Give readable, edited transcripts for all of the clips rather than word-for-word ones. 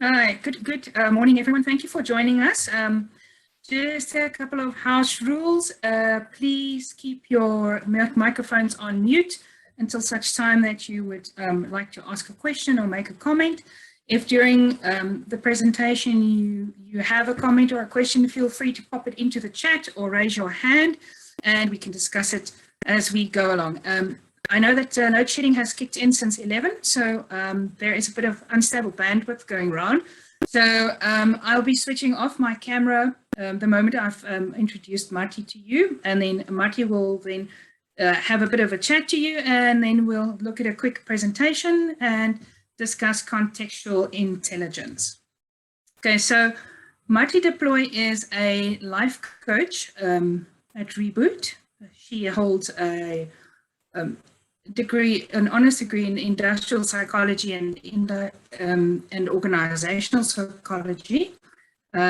Hi, good morning, everyone. Thank you for joining us. Just a couple of house rules. Please keep your microphones on mute until such time that you would like to ask a question or make a comment. If during the presentation you have a comment or a question, feel free to pop it into the chat or raise your hand and we can discuss it as we go along. I know that load shedding has kicked in since 11, so there is a bit of unstable bandwidth going around. So I'll be switching off my camera the moment I've introduced Martie to you, and then Martie will then have a bit of a chat to you, and then we'll look at a quick presentation and discuss contextual intelligence. Okay, so Martie de Plooy is a life coach at Reboot. She holds a an honors degree in industrial psychology and organizational psychology.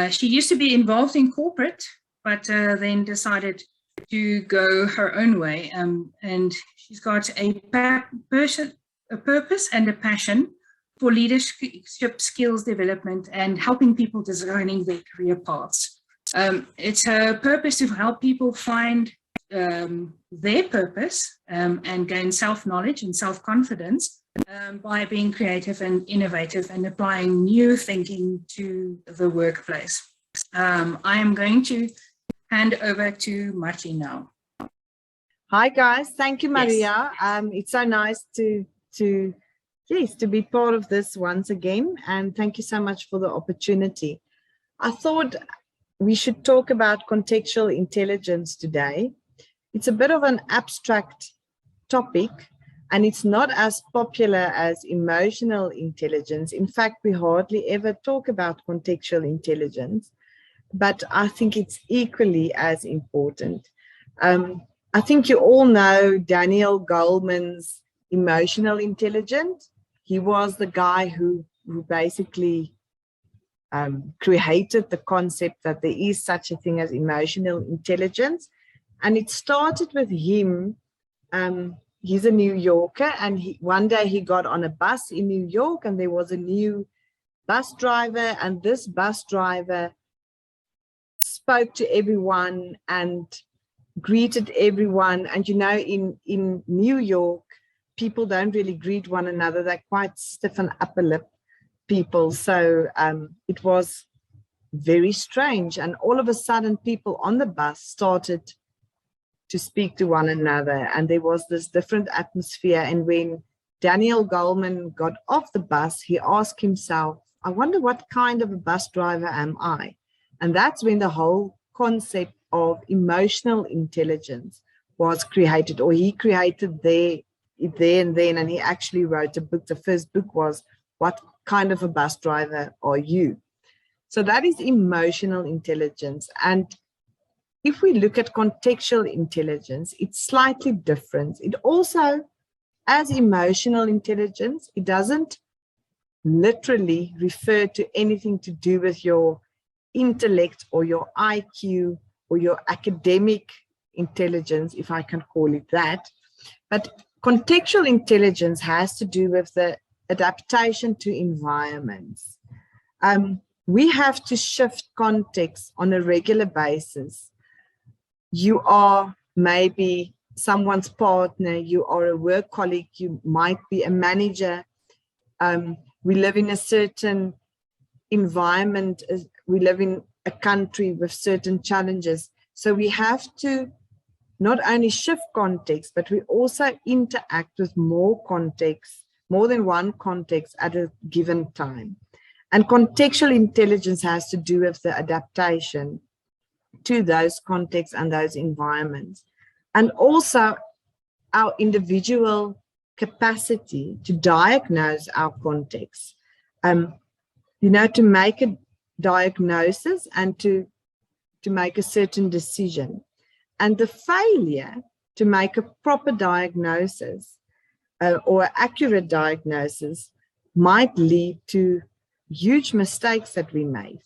She used to be involved in corporate, but then decided to go her own way. And she's got a purpose and a passion for leadership skills development and helping people designing their career paths. It's her purpose to help people find their purpose and gain self-knowledge and self-confidence by being creative and innovative and applying new thinking to the workplace. I am going to hand over to Martie now. Hi guys, thank you, Maria. Yes. It's so nice to be part of this once again, and thank you so much for the opportunity. I thought we should talk about contextual intelligence today. It's a bit of an abstract topic, and it's not as popular as emotional intelligence. In fact, we hardly ever talk about contextual intelligence, but I think it's equally as important. I think you all know Daniel Goleman's emotional intelligence. He was the guy who basically created the concept that there is such a thing as emotional intelligence. And it started with him. He's a New Yorker, and one day he got on a bus in New York, and there was a new bus driver, and this bus driver spoke to everyone and greeted everyone. And you know, in New York, people don't really greet one another. They're quite stiff and upper lip people. So it was very strange. And all of a sudden, people on the bus started to speak to one another, and there was this different atmosphere. And when Daniel Goleman got off the bus, he asked himself, I wonder what kind of a bus driver am I? And that's when the whole concept of emotional intelligence was created, or he created there and then, and he actually wrote a book. The first book was, What Kind of a Bus Driver Are You? So that is emotional intelligence. And if we look at contextual intelligence, it's slightly different. It also, as emotional intelligence, it doesn't literally refer to anything to do with your intellect or your IQ or your academic intelligence, if I can call it that. But contextual intelligence has to do with the adaptation to environments. We have to shift context on a regular basis. You are maybe someone's partner, you are a work colleague, you might be a manager. We live in a certain environment, we live in a country with certain challenges. So we have to not only shift context, but we also interact with more context, more than one context at a given time. And contextual intelligence has to do with the adaptation to those contexts and those environments, and also our individual capacity to diagnose our context, you know, to make a diagnosis and to make a certain decision. And the failure to make a proper diagnosis or accurate diagnosis might lead to huge mistakes that we make,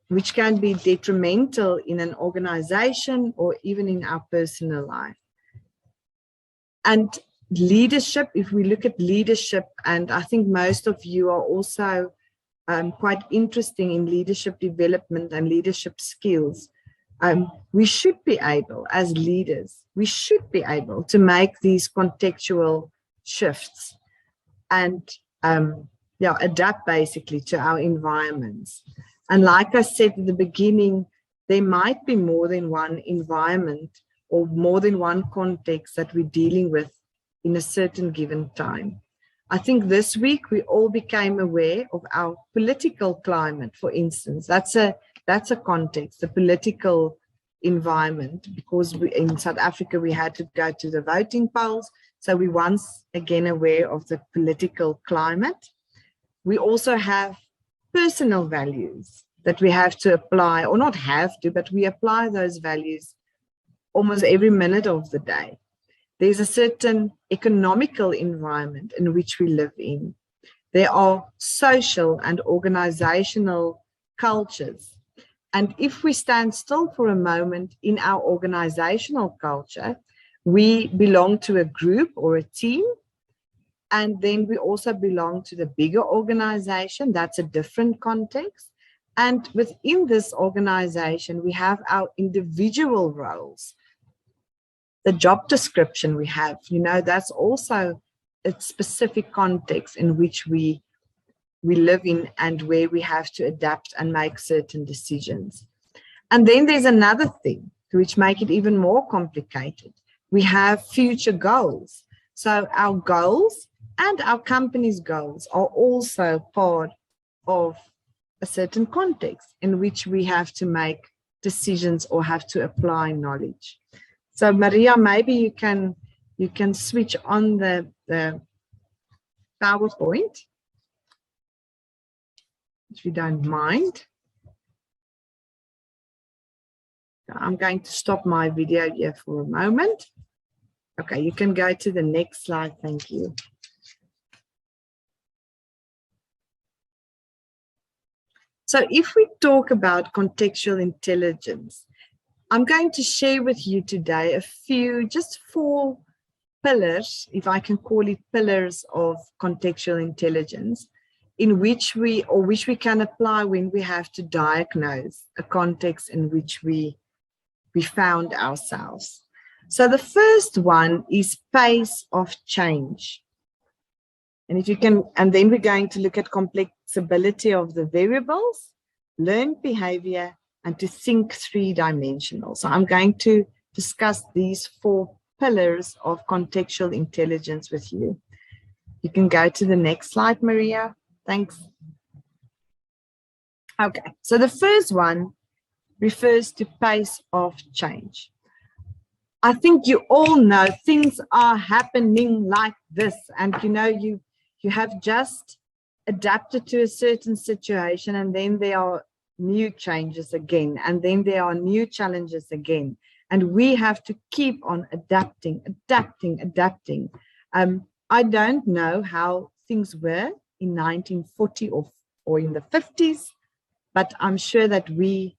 which can be detrimental in an organization or even in our personal life. And leadership, if we look at leadership, and I think most of you are also quite interesting in leadership development and leadership skills. We should be able, as leaders, we should be able to make these contextual shifts and adapt basically to our environments. And like I said at the beginning, there might be more than one environment or more than one context that we're dealing with in a certain given time. I think this week we all became aware of our political climate, for instance. That's a context, the political environment, because in South Africa we had to go to the voting polls. So we're once again aware of the political climate. We also have personal values that we have to apply, or not have to, but we apply those values almost every minute of the day. There's a certain economical environment in which we live in. There are social and organizational cultures. And if we stand still for a moment in our organizational culture, we belong to a group or a team. And then we also belong to the bigger organization. That's a different context. And within this organization, we have our individual roles. The job description we have, that's also a specific context in which we live in and where we have to adapt and make certain decisions. And then there's another thing which make it even more complicated. We have future goals. So our goals and our company's goals are also part of a certain context in which we have to make decisions or have to apply knowledge. So Maria, maybe you can switch on the PowerPoint, if you don't mind. I'm going to stop my video here for a moment. Okay, you can go to the next slide. Thank you. So if we talk about contextual intelligence, I'm going to share with you today just 4 pillars, if I can call it pillars of contextual intelligence, in which we can apply when we have to diagnose a context in which we found ourselves. So the first one is pace of change. And if you can, and then we're going to look at complexity of the variables, learned behavior, and to think 3-dimensional. So I'm going to discuss these 4 pillars of contextual intelligence with you. You can go to the next slide, Maria. Thanks. Okay, so the first one refers to pace of change. I think you all know things are happening like this, and you have just adapted to a certain situation, and then there are new changes again, and then there are new challenges again, and we have to keep on adapting. I don't know how things were in 1940 or in the 50s, but I'm sure that we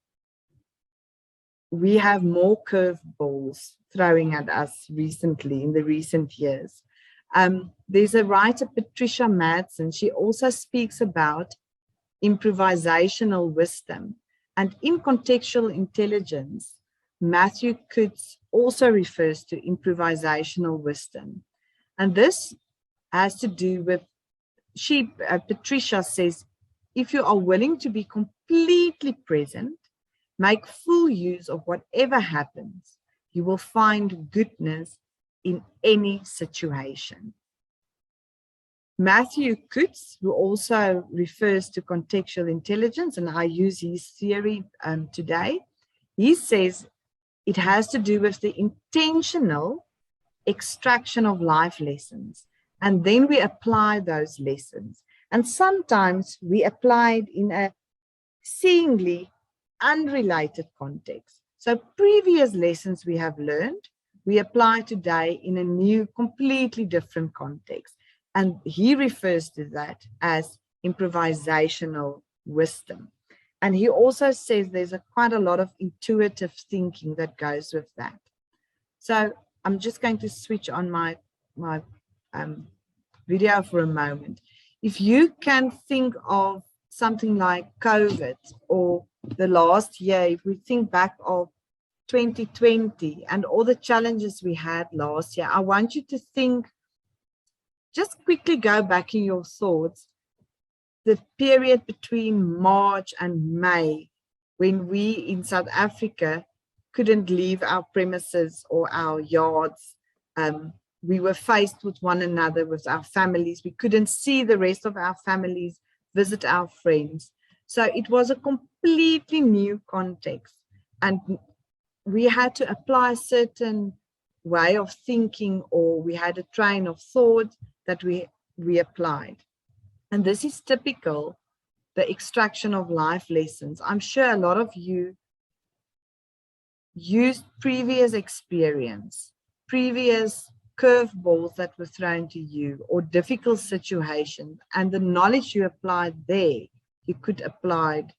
have more curveballs throwing at us recently, in the recent years. There's a writer, Patricia Madsen. She also speaks about improvisational wisdom. And in contextual intelligence, Matthew Kutz also refers to improvisational wisdom. And this has to do with, Patricia says, if you are willing to be completely present, make full use of whatever happens, you will find goodness in any situation. Matthew Kutz, who also refers to contextual intelligence, and I use his theory today, he says it has to do with the intentional extraction of life lessons, and then we apply those lessons. And sometimes we apply it in a seemingly unrelated context. So previous lessons we have learned, we apply today in a new, completely different context. And he refers to that as improvisational wisdom. And he also says there's quite a lot of intuitive thinking that goes with that. So I'm just going to switch on my video for a moment. If you can think of something like COVID or the last year, if we think back of 2020 and all the challenges we had last year, I want you to think, just quickly go back in your thoughts, the period between March and May, when we in South Africa couldn't leave our premises or our yards. We were faced with one another, with our families. We couldn't see the rest of our families, visit our friends. So it was a completely new context. And we had to apply a certain way of thinking, or we had a train of thought that we applied. And this is typical, the extraction of life lessons. I'm sure a lot of you used previous experience, previous curveballs that were thrown to you, or difficult situations, and the knowledge you applied there, you could apply it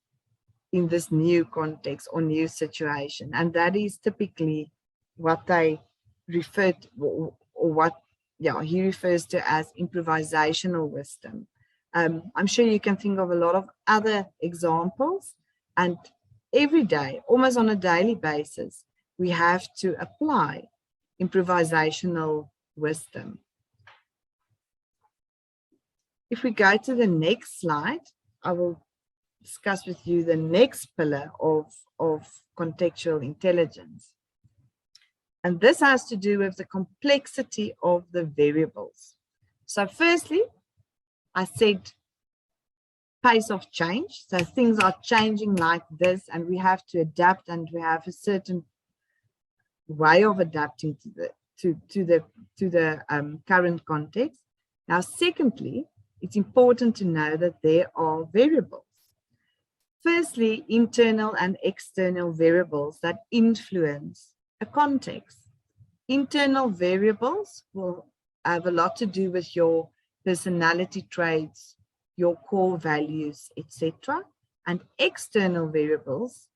in this new context or new situation. And that is typically what they refer to, or what he refers to as improvisational wisdom. I'm sure you can think of a lot of other examples, and every day, almost on a daily basis, we have to apply improvisational wisdom. If we go to the next slide, I will discuss with you the next pillar of contextual intelligence. And this has to do with the complexity of the variables. So firstly, I said pace of change. So things are changing like this, and we have to adapt, and we have a certain way of adapting to the current context. Now, secondly, it's important to know that there are variables. Firstly, internal and external variables that influence a context. Internal variables will have a lot to do with your personality traits, your core values, etc. And external variables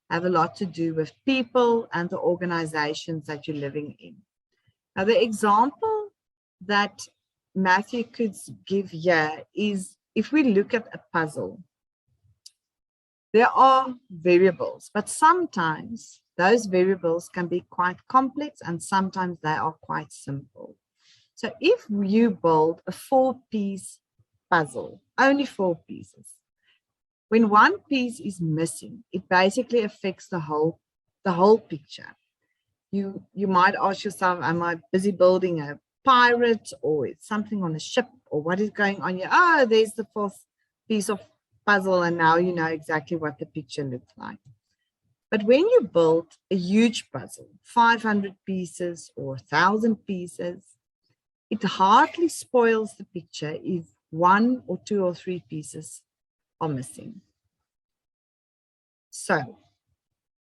have a lot to do with people and the organizations that you're living in. Now, the example that Matthew could give here is, if we look at a puzzle, there are variables, but sometimes those variables can be quite complex and sometimes they are quite simple. So if you build a 4-piece puzzle, only 4 pieces, when one piece is missing, it basically affects the whole picture. You might ask yourself, am I busy building a pirate, or it's something on a ship, or what is going on here? Oh, there's the 4th piece of puzzle, and now you know exactly what the picture looks like. But when you build a huge puzzle, 500 pieces or 1,000 pieces, it hardly spoils the picture if 1 or 2 or 3 pieces are missing. So,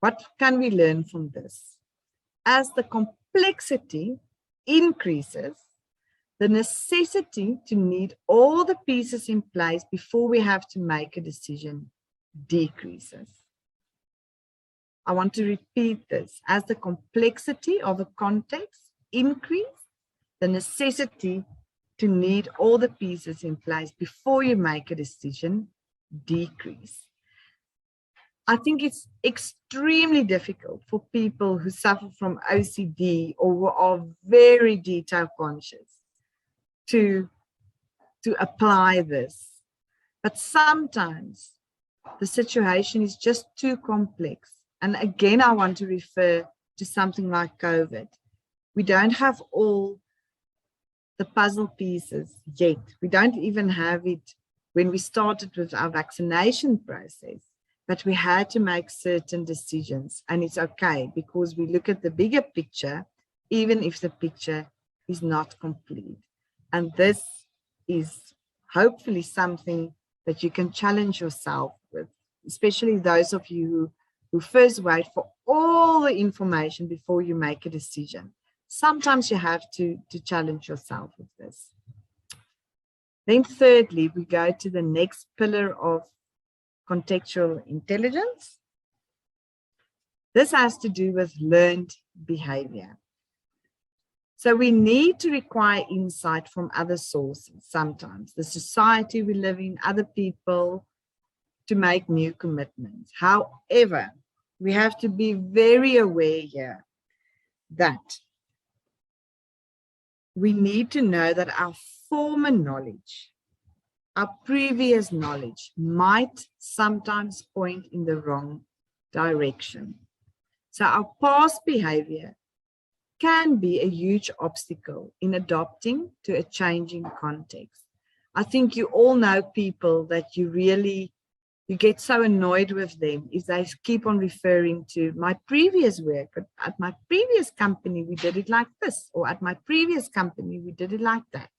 what can we learn from this? As the complexity increases, the necessity to need all the pieces in place before we have to make a decision decreases. I want to repeat this. As the complexity of a context increases, the necessity to need all the pieces in place before you make a decision decrease. I think it's extremely difficult for people who suffer from OCD or who are very detail conscious to apply this. But sometimes the situation is just too complex. And again, I want to refer to something like COVID. We don't have all the puzzle pieces yet. We don't even have it when we started with our vaccination process, but we had to make certain decisions, and it's okay because we look at the bigger picture, even if the picture is not complete. And this is hopefully something that you can challenge yourself with, especially those of you who first wait for all the information before you make a decision. Sometimes you have to challenge yourself with this. Then thirdly, we go to the next pillar of contextual intelligence. This has to do with learned behavior. So we need to require insight from other sources sometimes, the society we live in, other people, to make new commitments. However, we have to be very aware here that we need to know that our former knowledge, our previous knowledge might sometimes point in the wrong direction. So our past behavior can be a huge obstacle in adapting to a changing context. I think you all know people that you get so annoyed with them if they keep on referring to my previous work, but at my previous company, we did it like this, or at my previous company, we did it like that.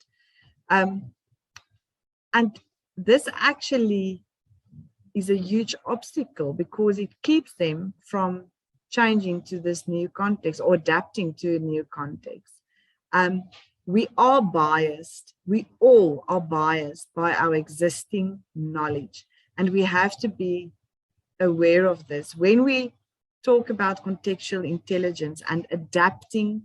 And this actually is a huge obstacle because it keeps them from changing to this new context or adapting to a new context. We are biased. We all are biased by our existing knowledge. And we have to be aware of this. When we talk about contextual intelligence and adapting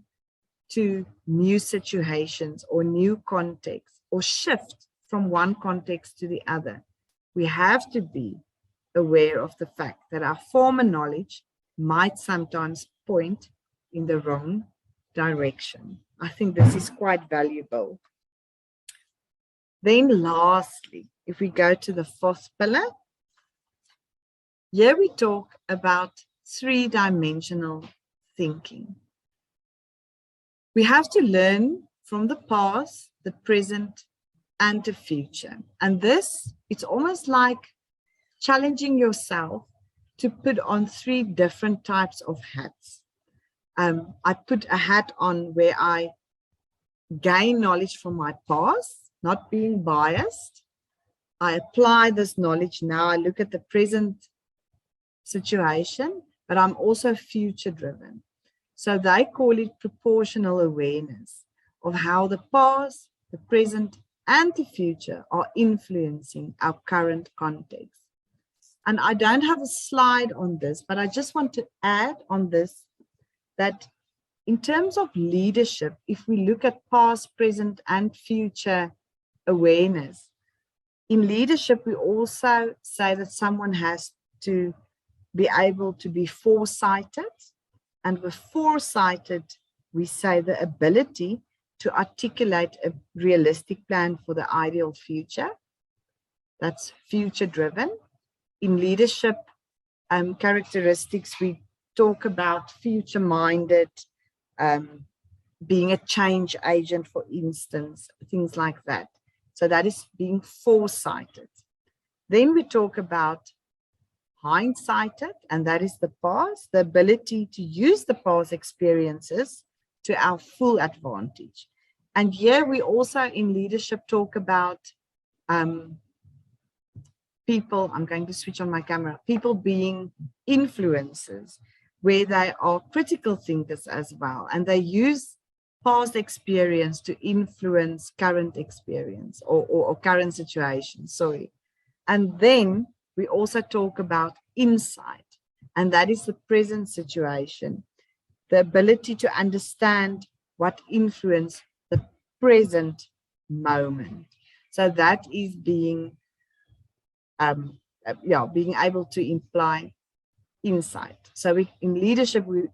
to new situations or new contexts or shift from one context to the other, we have to be aware of the fact that our former knowledge might sometimes point in the wrong direction. I think this is quite valuable. Then lastly, if we go to the fourth pillar, here we talk about three-dimensional thinking. We have to learn from the past, the present, and the future. And this, it's almost like challenging yourself to put on three different types of hats. I put a hat on where I gain knowledge from my past, not being biased. I apply this knowledge now. I look at the present situation, but I'm also future driven. So they call it proportional awareness of how the past, the present, and the future are influencing our current context. And I don't have a slide on this, but I just want to add on this that in terms of leadership, if we look at past, present, and future awareness, in leadership, we also say that someone has to be able to be foresighted. And with foresighted, we say the ability to articulate a realistic plan for the ideal future. That's future driven. In leadership characteristics, we talk about future minded, being a change agent, for instance, things like that. So that is being foresighted. Then we talk about hindsighted, and that is the past, the ability to use the past experiences to our full advantage. And here we also in leadership talk about people, I'm going to switch on my camera, people being influencers, where they are critical thinkers as well, and they use past experience to influence current experience or current situation, sorry. And then we also talk about insight, and that is the present situation, the ability to understand what influence the present moment. So that is being being able to imply insight. So in leadership, we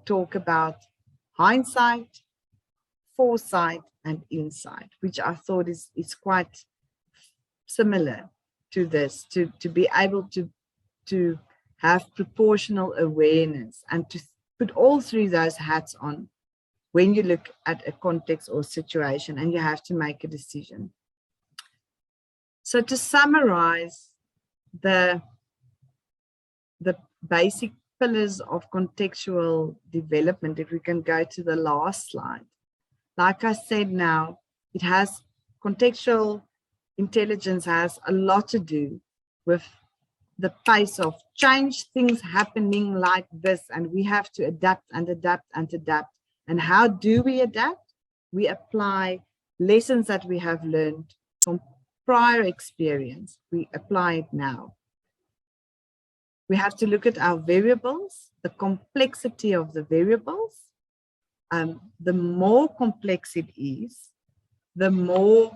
talk about hindsight, foresight, and insight, which I thought is quite similar to this, to be able to have proportional awareness and to put all three of those hats on when you look at a context or situation and you have to make a decision. So to summarize the basic pillars of contextual development, if we can go to the last slide. Like I said now, it has contextual intelligence has a lot to do with the pace of change, things happening like this, and we have to adapt and adapt and adapt. And how do we adapt? We apply lessons that we have learned from prior experience. We apply it now. We have to look at our variables, the complexity of the variables. The more complex it is, the more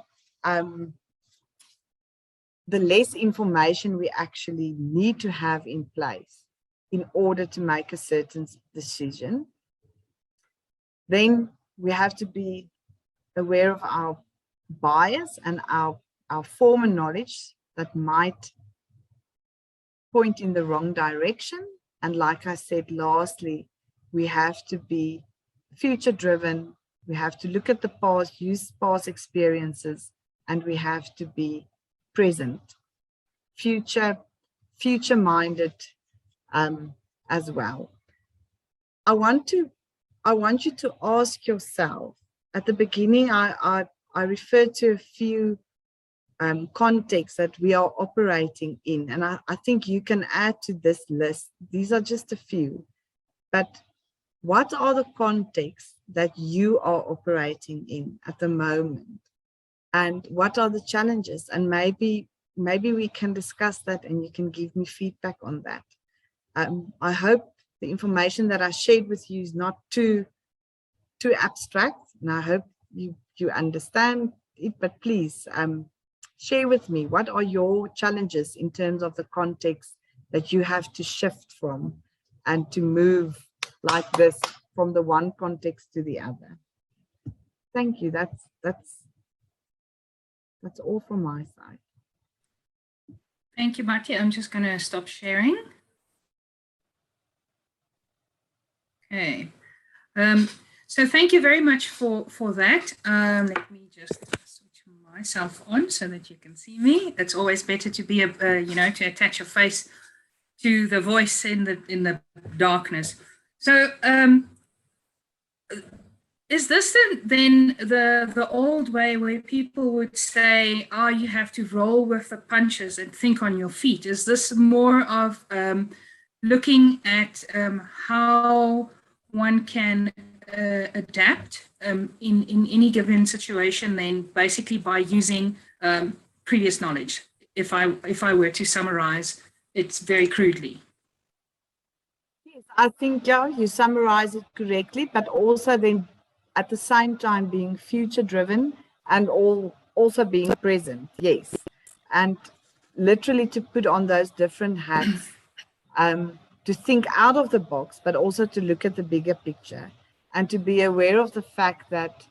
the less information we actually need to have in place in order to make a certain decision. Then we have to be aware of our bias and our former knowledge that might point in the wrong direction. And like I said, lastly, we have to be future driven. We have to look at the past, use past experiences, and we have to be present, future minded as well. I want you to ask yourself, at the beginning, I referred to a few contexts that we are operating in, and I think you can add to this list. These are just a few, but what are the contexts that you are operating in at the moment? And what are the challenges? And maybe we can discuss that and you can give me feedback on that. I hope the information that I shared with you is not too abstract, and I hope you understand it, but please share with me, what are your challenges in terms of the context that you have to shift from and to move like this from the one context to the other. Thank you. That's all from my side. Thank you, Martie. I'm just going to stop sharing. Okay. So thank you very much for that. Let me just switch myself on so that you can see me. It's always better to be to attach your face to the voice in the darkness. So is this then the old way where people would say, oh, you have to roll with the punches and think on your feet? Is this more of looking at how one can adapt in any given situation, then basically by using previous knowledge, if I were to summarize it very crudely? Yes, I think, yeah, you summarize it correctly, but also then at the same time being future driven and also being present. Yes, and literally to put on those different hats, to think out of the box, but also to look at the bigger picture and to be aware of the fact that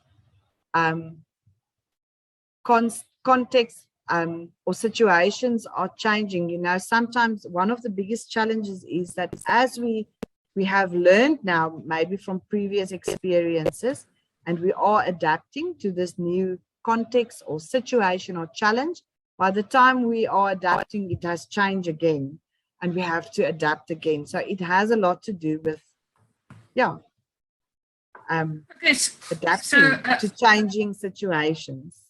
context or situations are changing. You know, sometimes one of the biggest challenges is that as we have learned now, maybe from previous experiences, and we are adapting to this new context or situation or challenge, by the time we are adapting, it has changed again, and we have to adapt again. So it has a lot to do with, yeah, adapting to changing situations.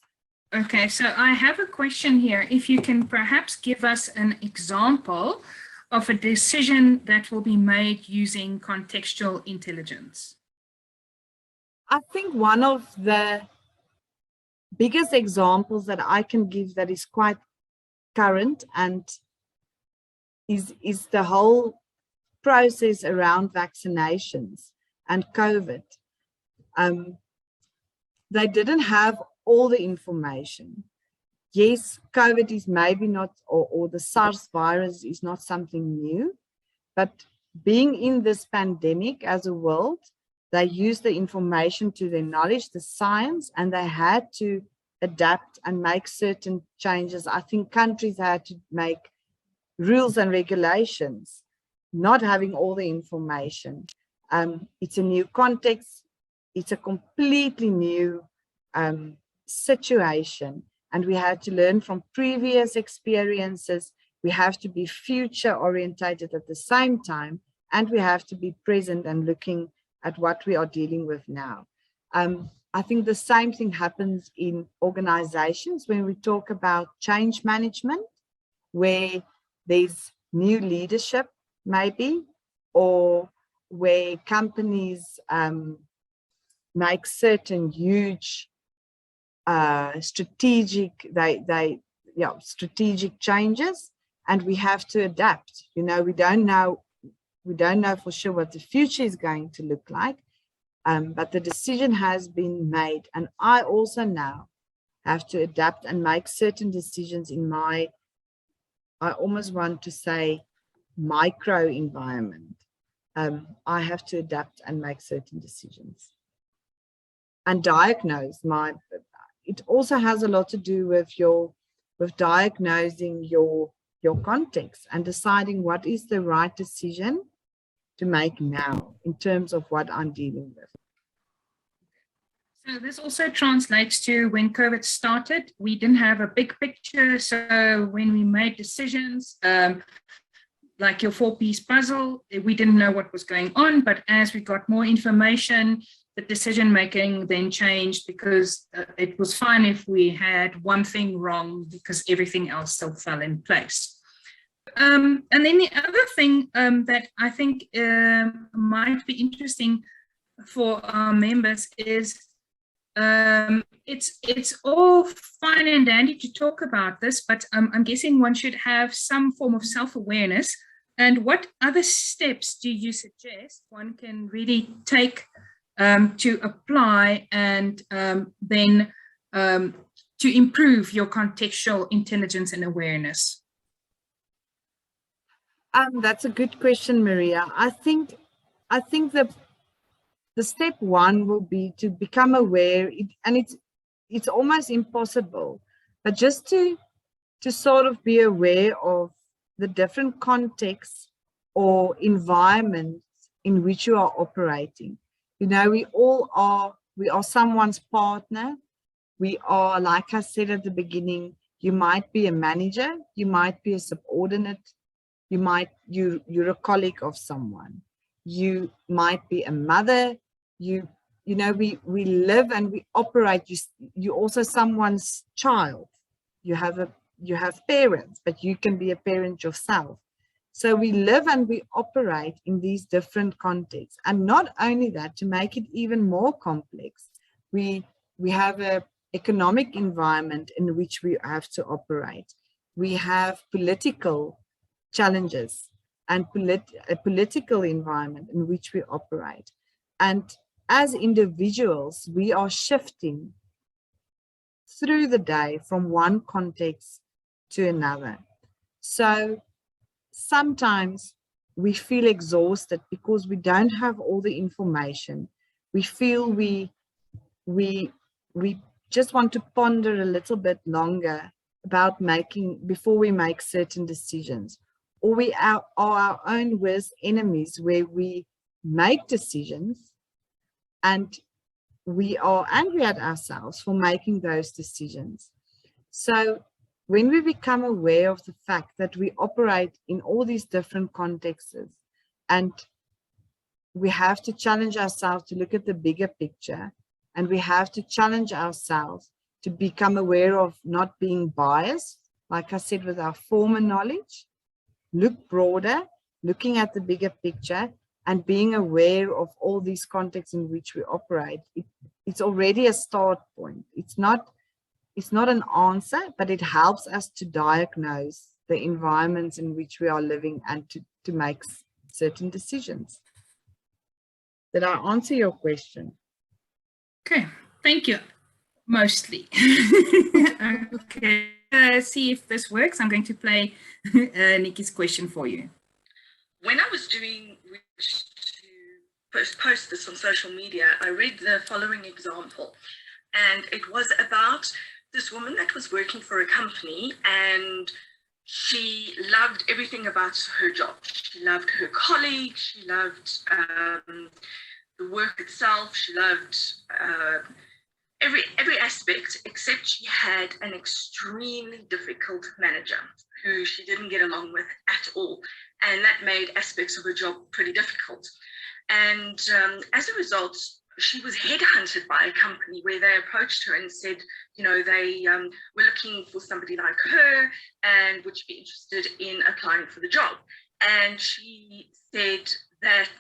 Okay, so I have a question here. If you can perhaps give us an example of a decision that will be made using contextual intelligence. I think one of the biggest examples that I can give that is quite current and is the whole process around vaccinations and COVID. They didn't have all the information. Yes, COVID is maybe not, or the SARS virus is not something new, but being in this pandemic as a world, they used the information to their knowledge, the science, and they had to adapt and make certain changes. I think countries had to make rules and regulations, not having all the information. It's a new context. It's a completely new situation, and we had to learn from previous experiences. We have to be future orientated at the same time, and we have to be present and looking at what we are dealing with now. I think the same thing happens in organizations when we talk about change management, where there's new leadership maybe, or where companies make certain huge strategic changes, and we have to adapt. You know, we don't know for sure what the future is going to look like, but the decision has been made, and I also now have to adapt and make certain decisions in my I almost want to say micro environment, I have to adapt and make certain decisions and diagnose it also has a lot to do with diagnosing your context and deciding what is the right decision to make now in terms of what I'm dealing with. So this also translates to when COVID started, we didn't have a big picture. So when we made decisions, like your 4-piece puzzle, we didn't know what was going on. But as we got more information, the decision making then changed, because it was fine if we had one thing wrong because everything else still fell in place. And then the other thing that I think might be interesting for our members is it's all fine and dandy to talk about this, but I'm guessing one should have some form of self-awareness. And what other steps do you suggest one can really take to apply and then to improve your contextual intelligence and awareness? That's a good question, Maria. I think the step one will be to become aware, and it's almost impossible, but just to sort of be aware of the different contexts or environments in which you are operating. You know, we are someone's partner. We are, like I said at the beginning, you might be a manager, you might be a subordinate, you're a colleague of someone, you might be a mother, you know, we live and we operate. You also someone's child. You have parents, but you can be a parent yourself. So we live and we operate in these different contexts. And not only that, to make it even more complex, we have an economic environment in which we have to operate. We have political challenges and a political environment in which we operate. And as individuals, we are shifting through the day from one context to another. So sometimes we feel exhausted because we don't have all the information. We feel we just want to ponder a little bit longer about before we make certain decisions. Or we are our own worst enemies, where we make decisions and we are angry at ourselves for making those decisions. So when we become aware of the fact that we operate in all these different contexts, and we have to challenge ourselves to look at the bigger picture, and we have to challenge ourselves to become aware of not being biased, like I said, with our former knowledge, look broader, looking at the bigger picture, and being aware of all these contexts in which we operate. It's already a start point. It's not an answer, but it helps us to diagnose the environments in which we are living and to make certain decisions. Did I answer your question? Okay, thank you. Mostly. Okay, see if this works. I'm going to play Nikki's question for you. When I was doing research to post this on social media, I read the following example, and it was about this woman that was working for a company, and she loved everything about her job. She loved her colleagues, she loved the work itself, she loved every aspect, except she had an extremely difficult manager who she didn't get along with at all. And that made aspects of her job pretty difficult. And as a result, she was headhunted by a company where they approached her and said, you know, they were looking for somebody like her and would you be interested in applying for the job? And she said that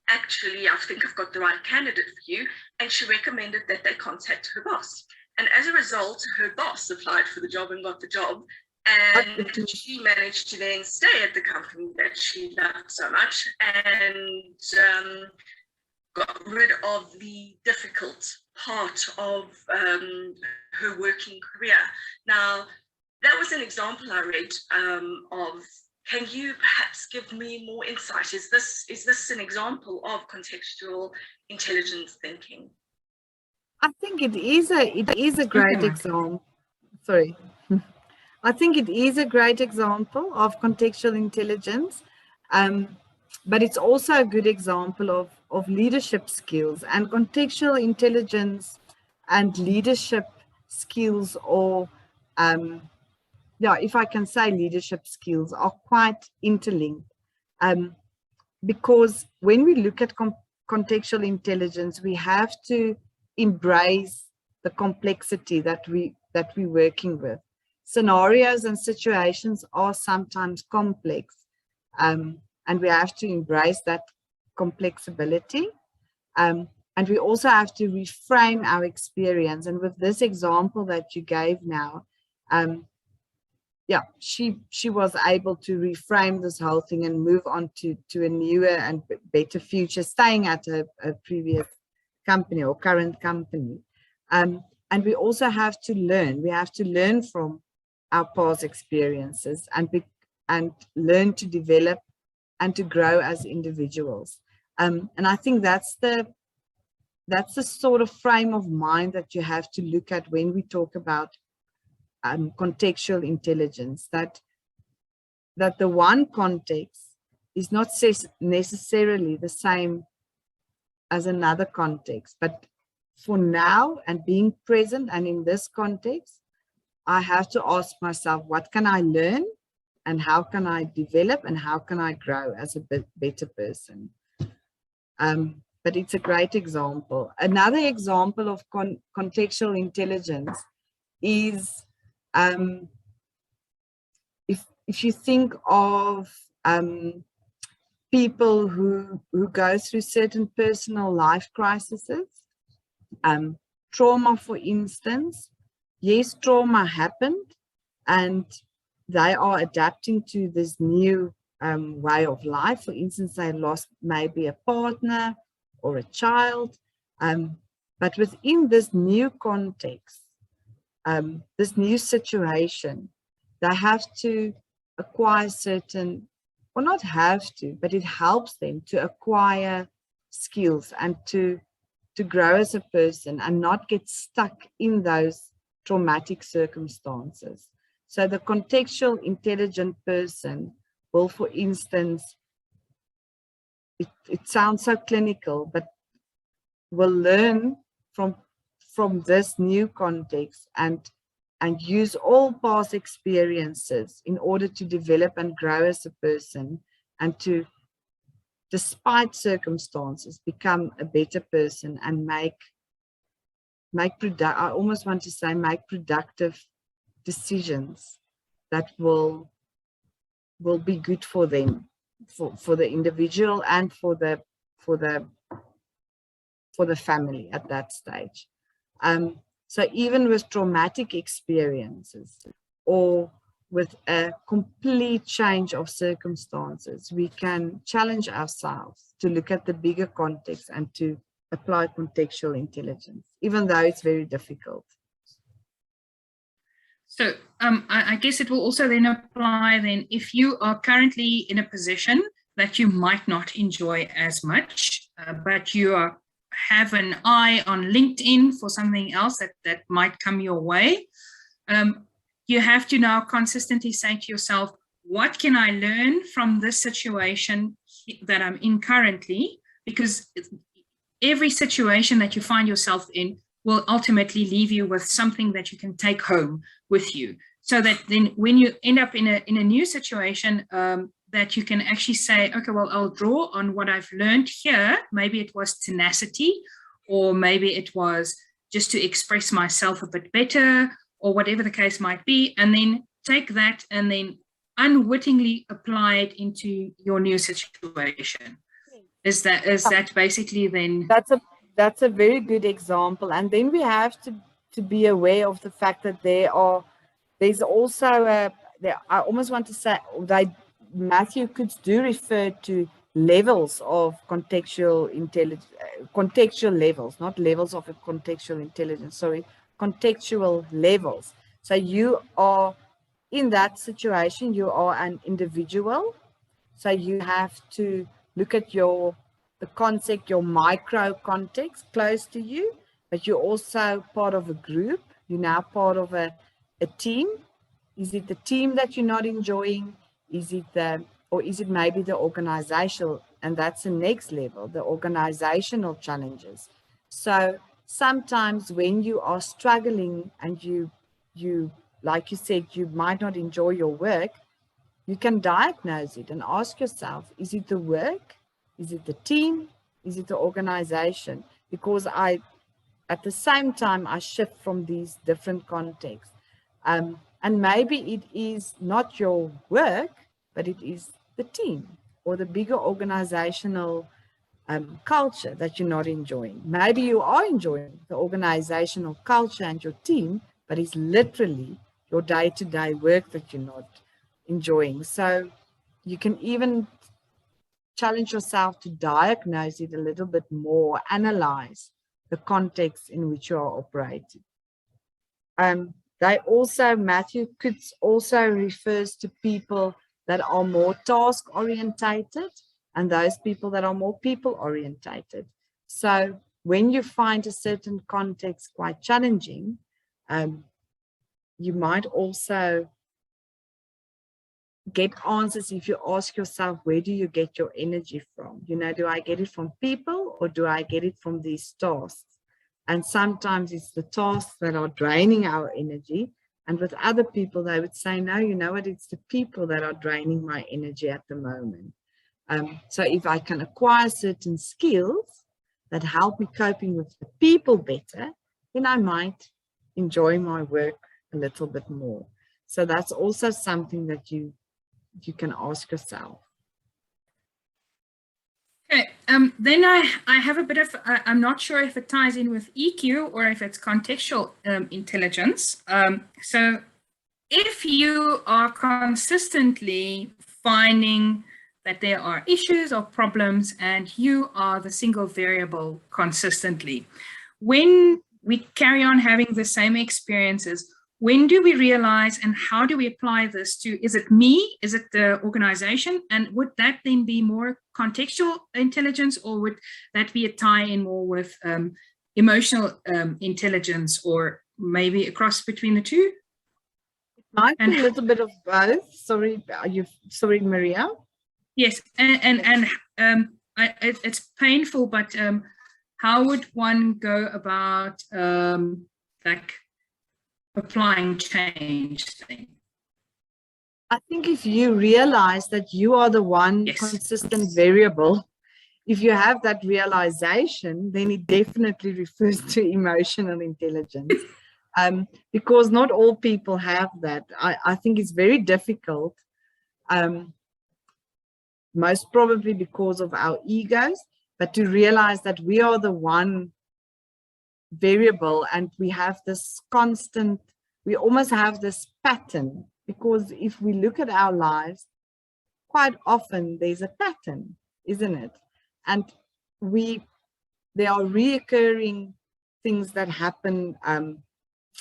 actually, I think I've got the right candidate for you. And she recommended that they contact her boss. And as a result, her boss applied for the job and got the job. And she managed to then stay at the company that she loved so much and got rid of the difficult part of her working career. Now, that was an example I read of. Can you perhaps give me more insight? Is this an example of contextual intelligence thinking? I think it is a great example. Sorry. I think it is a great example of contextual intelligence, but it's also a good example of leadership skills, and contextual intelligence and leadership skills, or if I can say leadership skills, are quite interlinked, because when we look at contextual intelligence, we have to embrace the complexity that we're working with. Scenarios and situations are sometimes complex, and we have to embrace that complexity. And we also have to reframe our experience. And with this example that you gave now, she was able to reframe this whole thing and move on to a newer and better future, staying at a previous company or current company. And we also have to learn. We have to learn from our past experiences and learn to develop and to grow as individuals. And I think that's the sort of frame of mind that you have to look at when we talk about contextual intelligence, that the one context is not necessarily the same as another context, but for now and being present and in this context, I have to ask myself, what can I learn and how can I develop and how can I grow as a better person? But it's a great example. Another example of contextual intelligence is if you think of people who go through certain personal life crises, trauma, for instance. Yes, trauma happened and they are adapting to this new way of life. For instance, they lost maybe a partner or a child, but within this new context, this new situation, they have to acquire certain, or not have to, but it helps them to acquire skills and to grow as a person and not get stuck in those traumatic circumstances. So the contextual intelligent person will, for instance, it sounds so clinical, but will learn from this new context and use all past experiences in order to develop and grow as a person, and to, despite circumstances, become a better person and I almost want to say make productive decisions that will be good for them, for the individual and for the family at that stage. So even with traumatic experiences or with a complete change of circumstances, we can challenge ourselves to look at the bigger context and to apply contextual intelligence, even though it's very difficult. So I guess it will also then apply then if you are currently in a position that you might not enjoy as much, but you have an eye on LinkedIn for something else that might come your way. You have to now consistently say to yourself, what can I learn from this situation that I'm in currently? Because every situation that you find yourself in will ultimately leave you with something that you can take home with you. So that then when you end up in a new situation, that you can actually say, okay, well, I'll draw on what I've learned here. Maybe it was tenacity, or maybe it was just to express myself a bit better, or whatever the case might be, and then take that and then unwittingly apply it into your new situation. Is that basically then? That's a very good example. And then we have to be aware of the fact that there's also I almost want to say Matthew could do refer to levels of contextual intelligence, contextual levels, not levels of a contextual intelligence, sorry, contextual levels. So you are in that situation, you are an individual. So you have to look at the concept, your micro context close to you, but you're also part of a group. You're now part of a team. Is it the team that you're not enjoying? Or is it maybe the organizational? And that's the next level, the organizational challenges. So sometimes when you are struggling and you, like you said, you might not enjoy your work, you can diagnose it and ask yourself, is it the work? Is it the team? Is it the organization? Because at the same time, I shift from these different contexts. And maybe it is not your work, but it is the team or the bigger organizational culture that you're not enjoying. Maybe you are enjoying the organizational culture and your team, but it's literally your day-to-day work that you're not enjoying. So you can even challenge yourself to diagnose it a little bit more, analyze the context in which you are operating. Matthew Kutz also refers to people that are more task orientated and those people that are more people orientated. So when you find a certain context quite challenging, you might also get answers if you ask yourself, where do you get your energy from? You know, do I get it from people or do I get it from these tasks? And sometimes it's the tasks that are draining our energy. And with other people, they would say, no, you know what, it's the people that are draining my energy at the moment. So if I can acquire certain skills that help me coping with the people better, then I might enjoy my work a little bit more. So that's also something that you can ask yourself. Okay, then I have a bit of, I'm not sure if it ties in with EQ or if it's contextual intelligence. So if you are consistently finding that there are issues or problems and you are the single variable consistently, when we carry on having the same experiences, when do we realize and how do we apply this to, is it me, is it the organization, and would that then be more contextual intelligence, or would that be a tie-in more with emotional intelligence, or maybe a cross between the two? It might be a little bit of both. Sorry, sorry, Maria? Yes, it's painful, but how would one go about like applying change thing? I think if you realize that you are the one consistent variable, if you have that realization, then it definitely refers to emotional intelligence. Because not all people have that. I think it's very difficult, most probably because of our egos, but to realize that we are the one variable and we have this constant, we almost have this pattern, because if we look at our lives, quite often there's a pattern, isn't it? And there are reoccurring things that happen.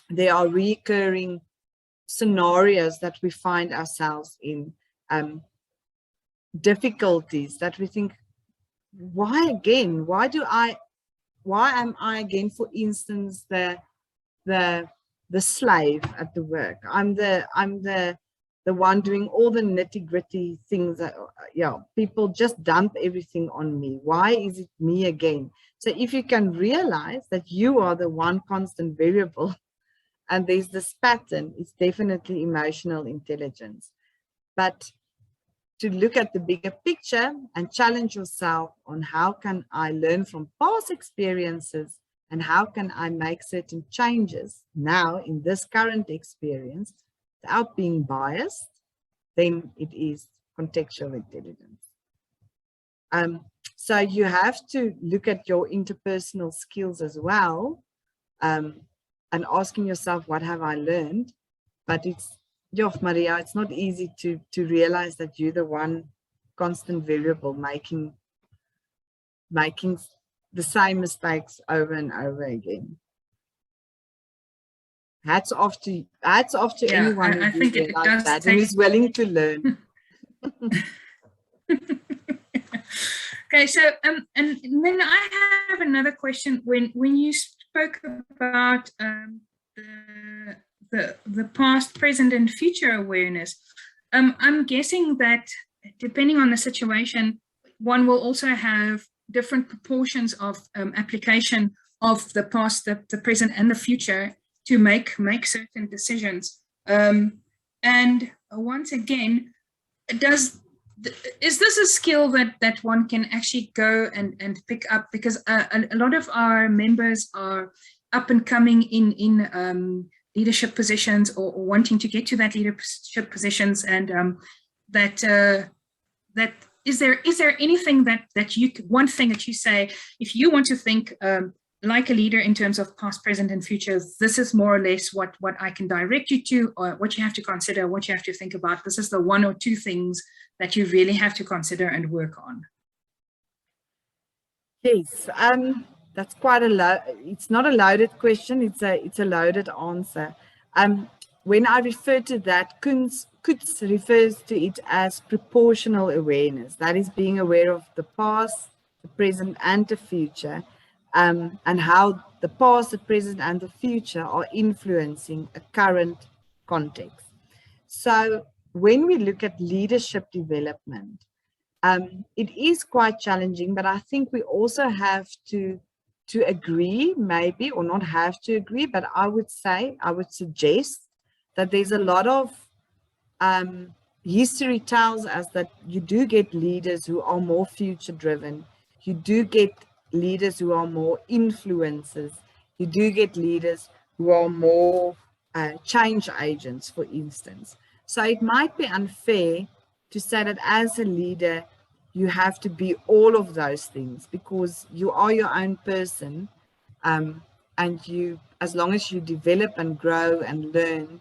There are reoccurring scenarios that we find ourselves in, difficulties that we think, why again? Why am I again, for instance, the slave at the work? I'm the one doing all the nitty-gritty things that, people just dump everything on me. Why is it me again? So if you can realize that you are the one constant variable and there's this pattern, it's definitely emotional intelligence. But to look at the bigger picture and challenge yourself on how can I learn from past experiences and how can I make certain changes now in this current experience without being biased, then it is contextual intelligence. So you have to look at your interpersonal skills as well, and asking yourself, what have I learned? But it's, Maria, it's not easy to realize that you're the one constant variable making the same mistakes over and over again. hats off to Yeah, anyone who I think it like does that take... and is willing to learn. Okay, so and then I have another question. When you spoke about the past, present, and future awareness, I'm guessing that depending on the situation, one will also have different proportions of application of the past, the present, and the future to make certain decisions. And once again, is this a skill that one can actually go and pick up? Because a lot of our members are up and coming in leadership positions or wanting to get to that leadership positions, and that is there anything that you, one thing that you say, if you want to think like a leader in terms of past, present, and future, this is more or less what I can direct you to, or what you have to consider, what you have to think about. This is the one or two things that you really have to consider and work on. Yes, that's quite it's not a loaded question, it's a loaded answer. When I refer to that, Kuntz refers to it as proportional awareness. That is being aware of the past, the present, and the future, and how the past, the present, and the future are influencing a current context. So when we look at leadership development, it is quite challenging, but I think we also have to agree, maybe, or not have to agree, but I would suggest that there's a lot of history tells us that you do get leaders who are more future driven. You do get leaders who are more influencers. You do get leaders who are more change agents, for instance. So it might be unfair to say that as a leader, you have to be all of those things, because you are your own person, and you, as long as you develop and grow and learn,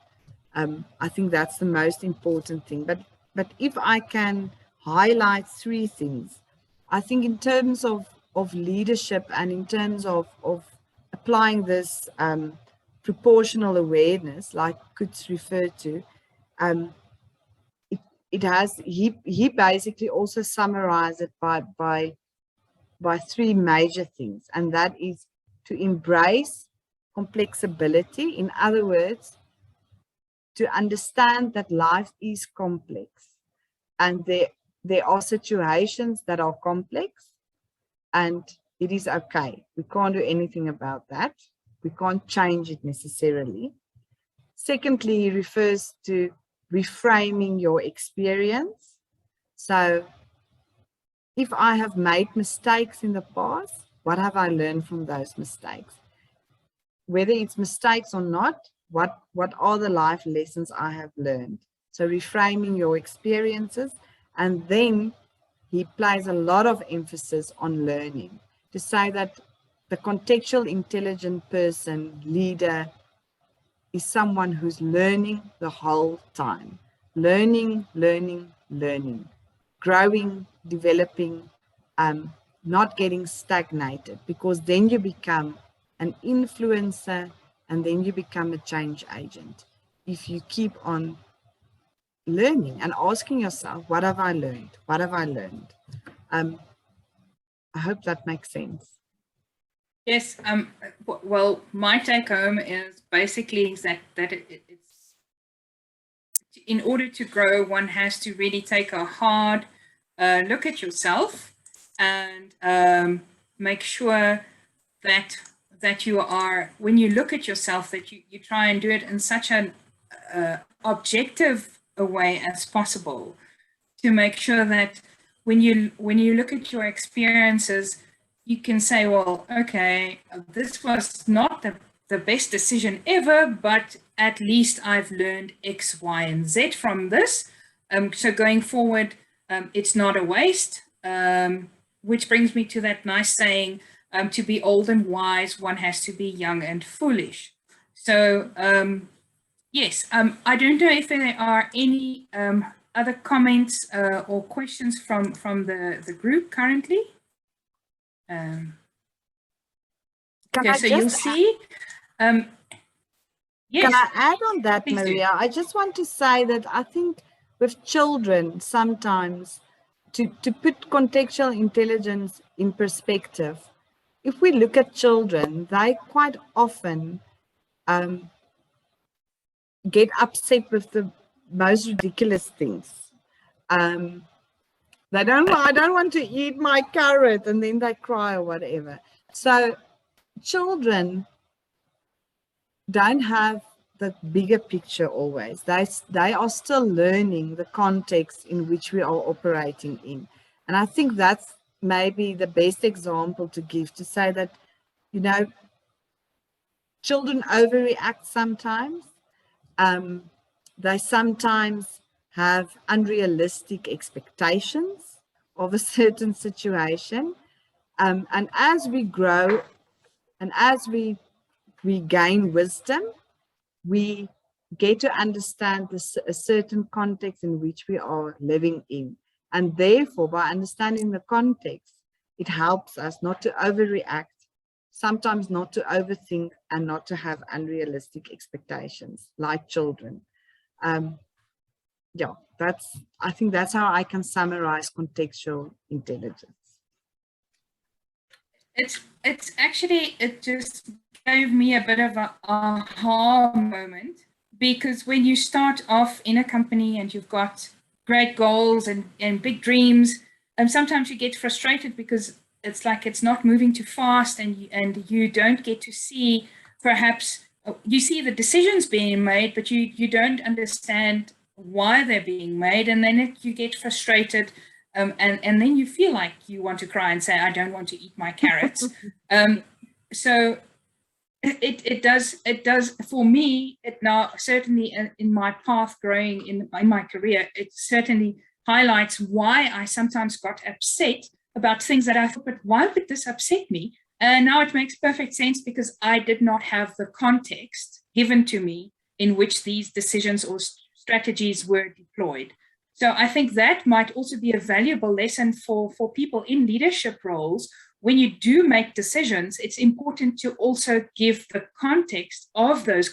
I think that's the most important thing. But if I can highlight three things, I think in terms of leadership and in terms of applying this proportional awareness, like Kuntz referred to, he basically also summarized it by three major things, and that is to embrace complexity. In other words, to understand that life is complex, and there are situations that are complex, and it is okay. We can't do anything about that. We can't change it necessarily. Secondly, he refers to reframing your experience. So if I have made mistakes in the past, what have I learned from those mistakes? Whether it's mistakes or not, what are the life lessons I have learned? So reframing your experiences. And then he places a lot of emphasis on learning, to say that the contextual intelligent person, leader, is someone who's learning the whole time. Learning, growing, developing, not getting stagnated, because then you become an influencer and then you become a change agent. If you keep on learning and asking yourself, what have I learned? What have I learned? I hope that makes sense. Yes, well, my take home is basically that it's, in order to grow, one has to really take a hard look at yourself and make sure that you are, when you look at yourself, that you try and do it in such an objective a way as possible, to make sure that when you look at your experiences, you can say, well, okay, this was not the best decision ever, but at least I've learned X, Y, and Z from this. So going forward, it's not a waste, which brings me to that nice saying, to be old and wise, one has to be young and foolish. So yes, I don't know if there are any other comments or questions from the group currently. Okay, so you'll see. Yes. Can I add on that, Please do. Maria? I just want to say that I think with children, sometimes to put contextual intelligence in perspective, if we look at children, they quite often get upset with the most ridiculous things. I don't want to eat my carrot, and then they cry or whatever. So children don't have the bigger picture always. They are still learning the context in which we are operating in. And I think that's maybe the best example to give, to say that, you know, children overreact sometimes. They sometimes have unrealistic expectations of a certain situation. And as we grow and as we gain wisdom, we get to understand a certain context in which we are living in. And therefore, by understanding the context, it helps us not to overreact, sometimes not to overthink, and not to have unrealistic expectations like children. Yeah, I think that's how I can summarize contextual intelligence. It's actually, it just gave me a bit of an aha moment, because when you start off in a company and you've got great goals and big dreams, and sometimes you get frustrated because it's like it's not moving too fast, and you don't get to see, perhaps you see the decisions being made, but you don't understand why they're being made, and then you get frustrated, and then you feel like you want to cry and say, I don't want to eat my carrots. So it does for me. It now certainly in my path growing in my career, it certainly highlights why I sometimes got upset about things that I thought, but why would this upset me? And now it makes perfect sense, because I did not have the context given to me in which these decisions or strategies were deployed. So I think that might also be a valuable lesson for people in leadership roles. When you do make decisions, it's important to also give the context of those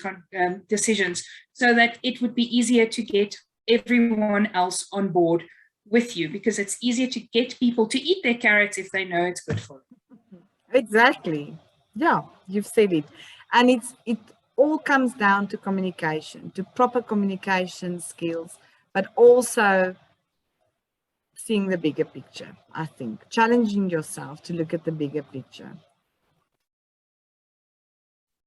decisions, so that it would be easier to get everyone else on board with you, because it's easier to get people to eat their carrots if they know it's good for them. Exactly. Yeah, you've said it. And it all comes down to communication, to proper communication skills, but also seeing the bigger picture, I think. Challenging yourself to look at the bigger picture.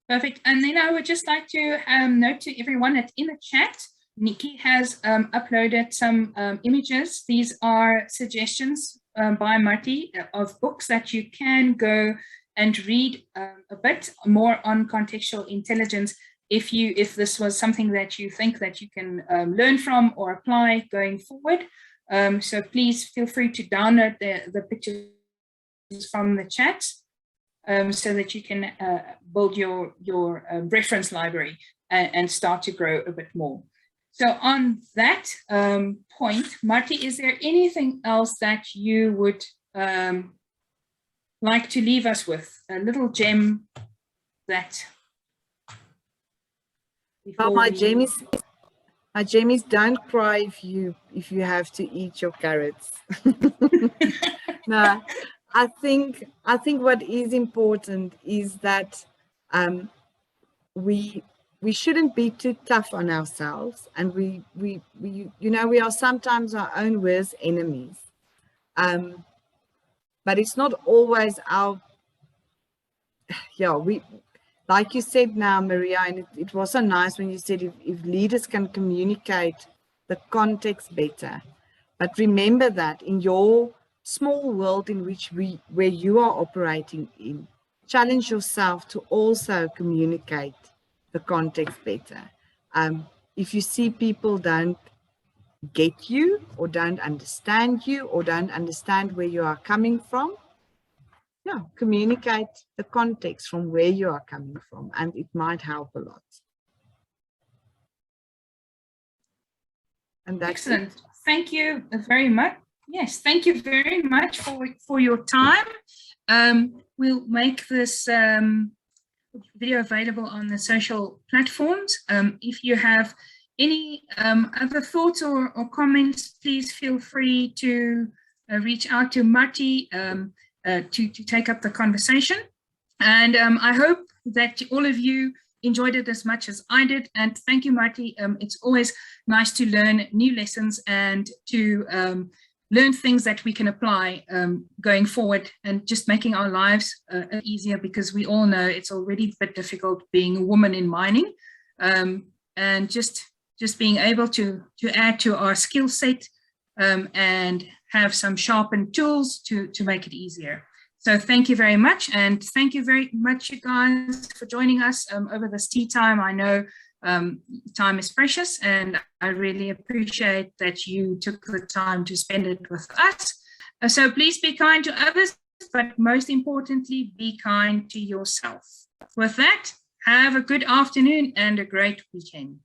Perfect. And then I would just like to note to everyone that in the chat, Nikki has uploaded some images. These are suggestions by Martie of books that you can go and read a bit more on contextual intelligence if this was something that you think that you can learn from or apply going forward. So please feel free to download the pictures from the chat so that you can build your reference library and start to grow a bit more. So on that point, Martie, is there anything else that you would like to leave us with? A little gem that... Oh, my gem is don't cry if you have to eat your carrots. No, I think what is important is that we shouldn't be too tough on ourselves, and we are sometimes our own worst enemies. But it's not always our, like you said now, Maria, and it was so nice when you said if leaders can communicate the context better. But remember that in your small world in which where you are operating in, challenge yourself to also communicate the context better. If you see people don't get you, or don't understand you, or don't understand where you are coming from, communicate the context from where you are coming from, and it might help a lot. And that's excellent. it. Thank you very much. Yes, thank you very much for your time. We'll make this video available on the social platforms. If you have any other thoughts or comments, please feel free to reach out to Martie to take up the conversation. And I hope that all of you enjoyed it as much as I did. And thank you, Martie. It's always nice to learn new lessons and to learn things that we can apply going forward, and just making our lives easier, because we all know it's already a bit difficult being a woman in mining, and just being able to add to our skill set and have some sharpened tools to make it easier. So thank you very much, and thank you very much, you guys, for joining us over this tea time. I know time is precious, and I really appreciate that you took the time to spend it with us. So please be kind to others, but most importantly, be kind to yourself. With that, have a good afternoon and a great weekend.